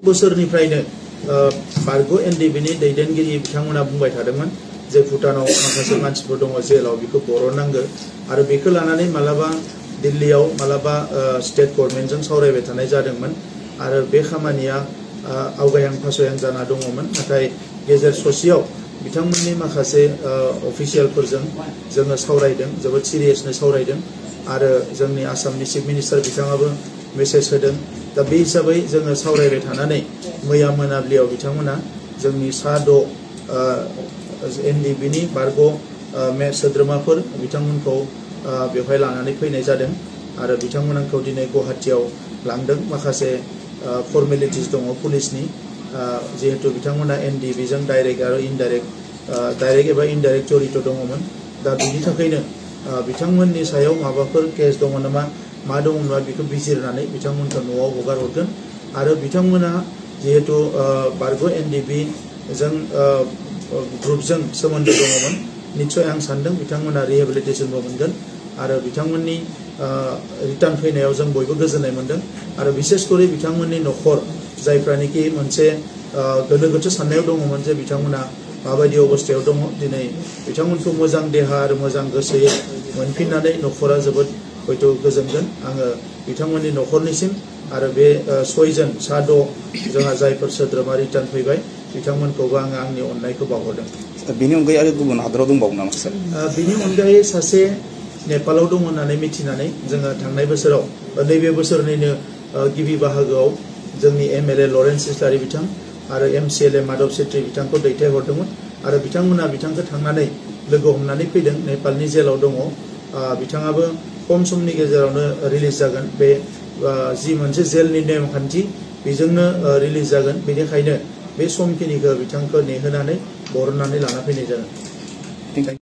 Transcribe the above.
बोसोरनिफ्रायनो बारग' एनडिबिनि दैदेनगिरि बिथांमोना बुंबाय थादोंमोन जे भुटानाव माखासे मानसिफोर दङ जेलाव बेखौ बरननांगौ आरो बेखौ लानानै मालाबा दिल्लीयाव मालाबा स्टेट गभर्नमेन्टजों सावरायबाय थानाय जादोंमोन आरो बे खामानिया आवगायहां फासयहां जाना दङमोन नाथाय गेजेर ससेयाव बिथांमोननि माखासे अफिसियेलफोरजों जोङो सावरायदों जोबोद सिरियासनो सावरायदों आरो जोंनि आसामनि चिफ मिनिस्टार बिथाङाबो मेसेज होदों दा बे हिसाबै जोङो सावरायबाय थानानै मैया मोनाबिलियाव बिथांमोना जोंनि सा 6 एनडिबिनि बारग' सोद्रोमाफोर बिथांमोनखौ बेवहाय लानानै फैनाय जादों आरो बिथांमोनखौ दिनै गुवाहाटीयाव लांदों माखासे फर्मेलिटिस दङ पुलिसनि जिहेतु बिथांमोना एनडिबिजों डाइरेक्ट आरो इनडाइरेक्ट डाइरेक्ट एबा इनडाइरेक्ट जड़ित दङमोन दा बिनि थाखायनो बिथांमोननि सायाव माबाफोर केस दङ नामा मा दङब्ला बेखौ बिजिरनानै बिथांमोनखौ न'आव हगार हरगोन आरो बिथांमोना जिहेतु बारग' एनडिबि जों ग्रुपजों सोमोन्दो दङमोन निश्चय आं सान्दों बिथांमोना रिहेबिलिटेसनबो मोनगोन आरो बिथांमोननि रिटार्न फैनायाव जों बयबो गोजोननाय मोनदों आरो बिसेसकरि बिथांमोननि न'खर जायफ्रानिकि मोनसे गोनो गोथो साननायाव दङमोन जे बिथांमोना माबायदि अबस्थायाव दङ दिनै बिथांमोनखौ मोजां देहा आरो मोजां गोसोयै मोनफिननानै न'खरा जोबोद हयथ' गोजोनगोन आङो बिथांमोननि न'खरनिसिम आरो बे 6 जन सा 6 जोंहा जायफोर सोद्रोमा रिटार्न फैबाय बिथांमोनखौबो आङो आंनि अननायखौ बावहरदों बेनि अनगायै आरो गुबुन हादराव दंबावो नामा सार बेनि अनगायै सासे नेपालाव दङ होननानै मिथिनानै जोङो थांनाय बोसोराव नैबे बोसोरनिनो गिबि बाहागोआव जोंनि एमएलए लरेन्स इस्लारि बिथां आरो एमसिएलए माधव सेट्रि बिथांखौ दैथायहरदोंमोन आरो बिथांमोना बिथांखौ थांनानै लोगो हमनानै फैदों नेपालनि जेलाव दङ बिथाङाबो खम समनि गेजेरावनो रिलिज जागोन बे जि मोनसे जेलनि नेमखान्थि बेजोंनो रिलिज जागोन बेनिखायनो बे समखिनिखौ बिथांखौ नेहोनानै बरननानै लाना फैनाय जागोन